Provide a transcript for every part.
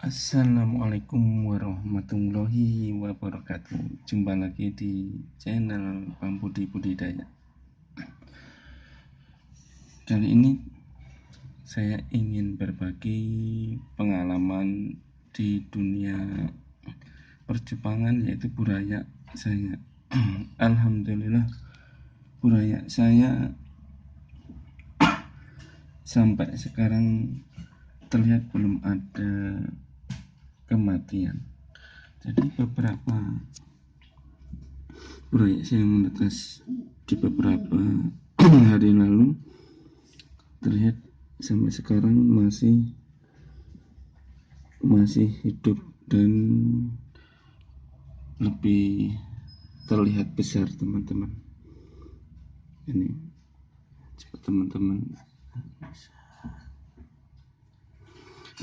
Assalamualaikum warahmatullahi wabarakatuh. Jumpa lagi di channel Pambudi Budidaya. Kali ini saya ingin berbagi pengalaman di dunia percupangan, yaitu buraya saya. Alhamdulillah, buraya saya sampai sekarang terlihat belum ada kematian. Jadi beberapa buraya saya yang menetas di beberapa hari lalu terlihat sampai sekarang masih hidup dan lebih terlihat besar, teman-teman. Ini cepat, teman-teman.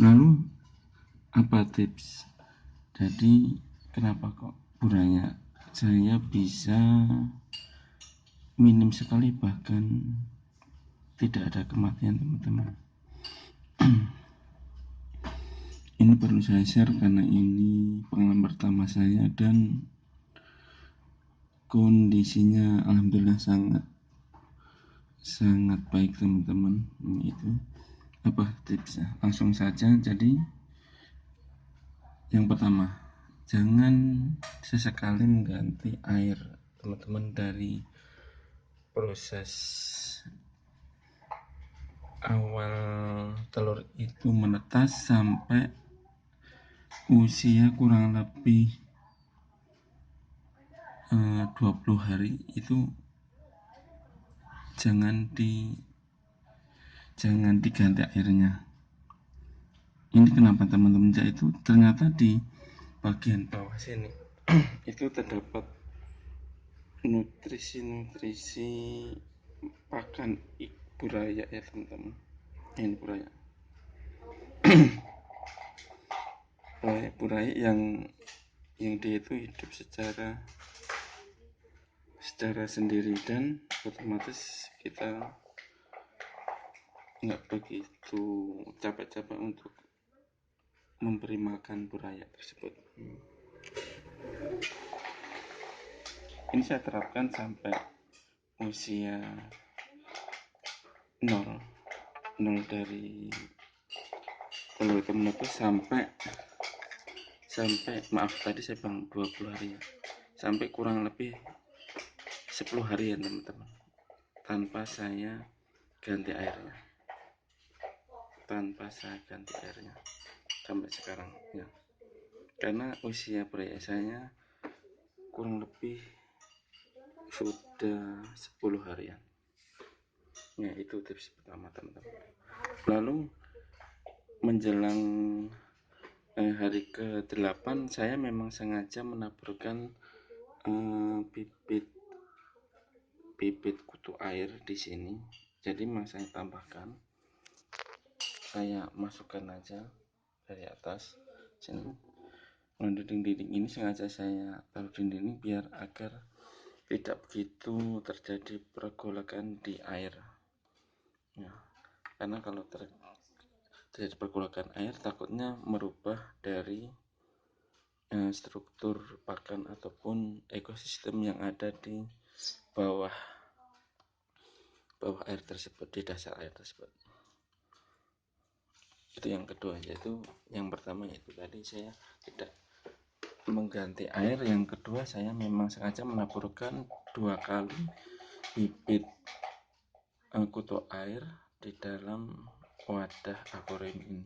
Lalu apa tips? Jadi kenapa kok buraya saya bisa minim sekali, bahkan tidak ada kematian, teman-teman? Ini perlu saya share karena ini pengalaman pertama saya dan kondisinya alhamdulillah sangat baik, teman-teman. Itu apa tipsnya? Langsung saja. Jadi yang pertama, jangan sesekali mengganti air, teman-teman, dari proses awal telur itu menetas sampai usia kurang lebih 20 hari itu jangan diganti airnya. Ini kenapa, teman-teman? Itu ternyata di bagian bawah sini itu terdapat nutrisi pakan buraya, ya teman-teman. Ini buraya yang dia itu hidup secara sendiri, dan otomatis kita nggak begitu capek-capek untuk memberi makan buraya tersebut. Ini saya terapkan sampai usia 0 dari telur itu menetas sampai maaf, tadi saya bilang 20 hari ya, sampai kurang lebih 10 hari ya, teman-teman, tanpa saya ganti airnya sampai sekarang ya, karena usia buraya saya kurang lebih sudah 10 harian ya. Itu tips pertama, teman-teman. Lalu menjelang hari ke-8 saya memang sengaja menaburkan bibit kutu air di sini. Jadi saya tambahkan, saya masukkan aja dari atas sini. Dinding ini sengaja saya taruh di dinding biar agar tidak begitu terjadi pergolakan di air ya, karena kalau terjadi pergolakan air takutnya merubah dari struktur pakan ataupun ekosistem yang ada di bawah air tersebut, di dasar air tersebut. Itu yang kedua. Yaitu yang pertama, yaitu tadi saya tidak mengganti air. Yang kedua, saya memang sengaja menaburkan 2 kali bibit kutu air di dalam wadah akuarium ini.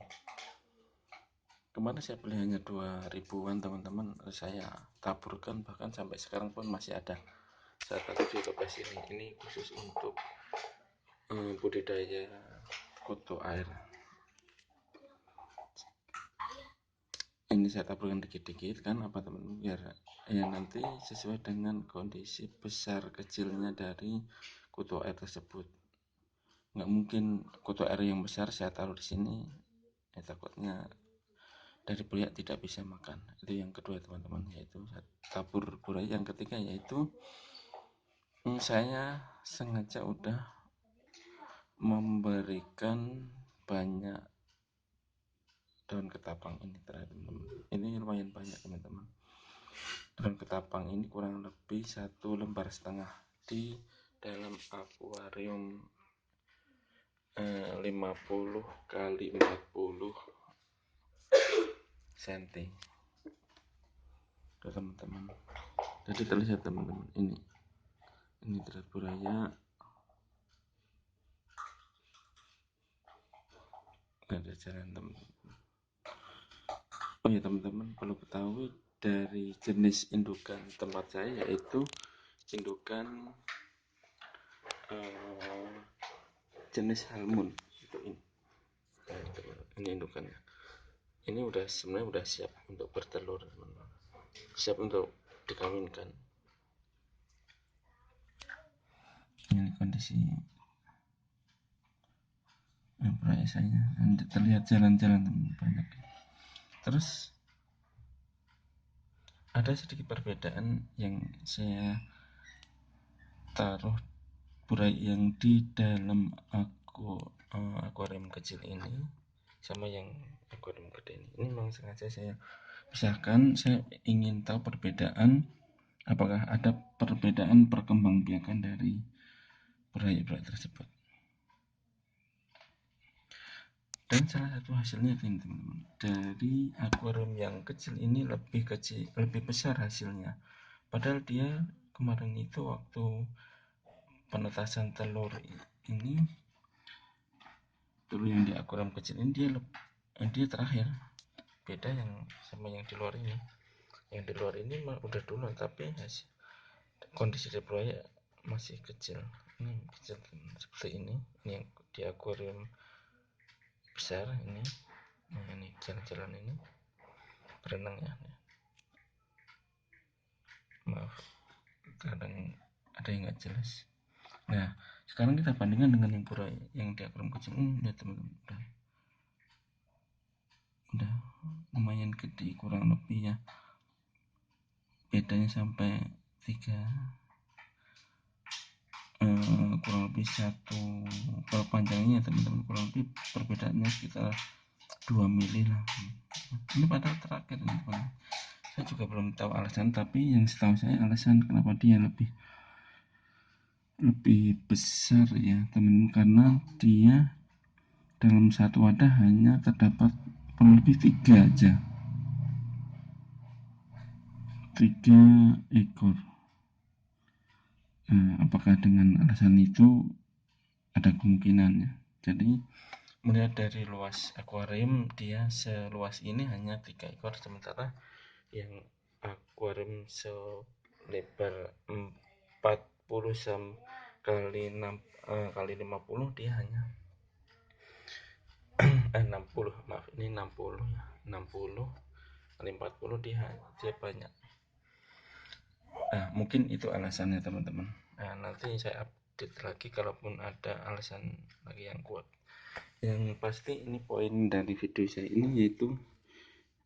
Kemarin saya beli hanya 2000-an, teman-teman. Saya taburkan, bahkan sampai sekarang pun masih ada. Saya taruh di toples ini khusus untuk budidaya kutu air. Ini saya taburkan dikit-dikit, kan apa, teman-teman, biar ya nanti sesuai dengan kondisi besar kecilnya dari kutu air tersebut. Nggak mungkin kutu air yang besar saya taruh di sini, ya takutnya dari buaya tidak bisa makan. Itu yang kedua, teman-teman, yaitu tabur buraya. Yang ketiga, yaitu saya sengaja udah memberikan banyak daun ketapang ini teman-teman. Ini lumayan banyak teman-teman. Daun ketapang ini kurang lebih 1,5 lembar di dalam akuarium 50 kali 40 cm. Tuh teman-teman. Jadi terlihat teman-teman, ini terlihat buaya. Ada jalan teman-teman. Oh ya teman-teman, perlu ketahui dari jenis indukan tempat saya, yaitu indukan jenis halmon itu ini. Ini indukannya. Ini sebenarnya udah siap untuk bertelur teman-teman. Siap untuk dikawinkan. Ini kondisi perayanya, terlihat jalan-jalan banyak. Terus ada sedikit perbedaan yang saya taruh burai yang di dalam akuarium kecil ini sama yang akuarium gede ini. Ini memang sengaja saya pisahkan. Saya ingin tahu perbedaan, apakah ada perbedaan perkembangbiakan dari burai-burai tersebut. Dan salah satu hasilnya ini teman-teman, dari akuarium yang kecil ini lebih besar hasilnya. Padahal dia kemarin itu waktu penetasan telur ini, telur yang di akuarium kecil ini dia terakhir. Beda yang sama yang di luar ini. Yang di luar ini udah dulu, tapi kondisi di buaya masih kecil. Ini kecil seperti ini. Ini yang di akuarium besar ini. Nah, ini jalan-jalan ini berenang ya. Maaf, kadang ada yang nggak jelas. Nah, sekarang kita bandingkan dengan yang burai yang di akuarium kecil. Lihat teman-teman, udah lumayan gede, kurang lebih ya, bedanya sampai 3 kurang lebih 1. Kalau panjangnya teman-teman kurang lebih perbedaannya sekitar 2 mili lah. Ini padahal terakhir teman-teman, saya juga belum tahu alasan, tapi yang setahu saya alasan kenapa dia lebih besar ya teman-teman, karena dia dalam satu wadah hanya terdapat kurang lebih 3 aja, 3 ekor. Apakah dengan alasan itu ada kemungkinannya. Jadi melihat dari luas akuarium, dia seluas ini hanya 3 ekor, sementara yang akuarium selebar 40 kali 6 kali 50 dia hanya 60, maaf ini 60 ya, 60 kali 40 dia banyak. Nah, mungkin itu alasannya teman-teman. Nah, nanti saya update lagi kalaupun ada alasan lagi yang kuat. Yang pasti ini poin dari video saya ini, yaitu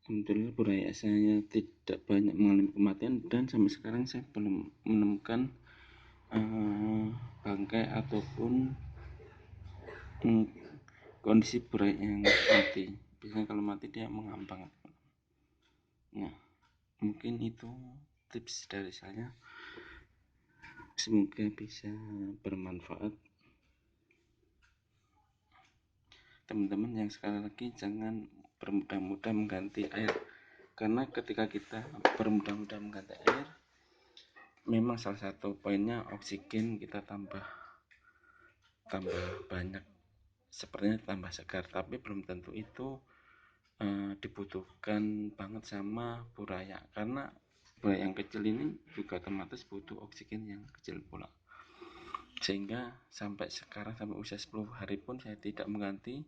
alhamdulillah buaya saya tidak banyak mengalami kematian, dan sampai sekarang saya belum menemukan bangkai ataupun kondisi buaya yang mati. Biasanya kalau mati dia mengambang. Nah, mungkin itu tips dari saya, semoga bisa bermanfaat. Teman-teman yang sekali lagi jangan bermudah-mudah mengganti air, karena ketika kita bermudah-mudah mengganti air, memang salah satu poinnya oksigen kita tambah banyak, sepertinya tambah segar, tapi belum tentu itu dibutuhkan banget sama buaya, karena buaya yang kecil ini juga otomatis butuh oksigen yang kecil pula. Sehingga sampai sekarang, sampai usia 10 hari pun saya tidak mengganti,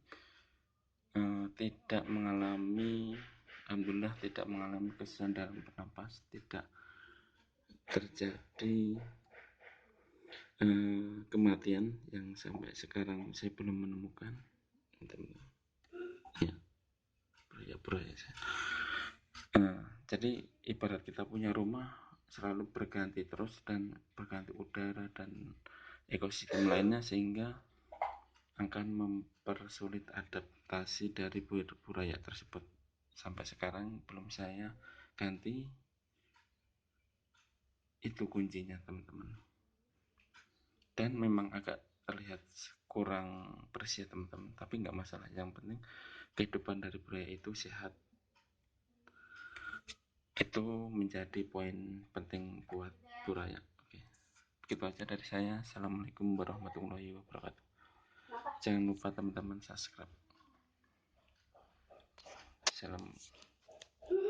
tidak mengalami, alhamdulillah tidak mengalami kesusahan dalam bernapas, tidak terjadi kematian yang sampai sekarang saya belum menemukan. Ya, buaya saya. Jadi ibarat kita punya rumah, selalu berganti terus dan berganti udara dan ekosistem lainnya, sehingga akan mempersulit adaptasi dari buraya tersebut. Sampai sekarang belum saya ganti, itu kuncinya teman-teman. Dan memang agak terlihat kurang bersih teman-teman, tapi nggak masalah, yang penting kehidupan dari buraya itu sehat. Itu menjadi poin penting buat buraya. Oke, begitu aja dari saya. Assalamualaikum warahmatullahi wabarakatuh. Jangan lupa teman-teman subscribe. Salam.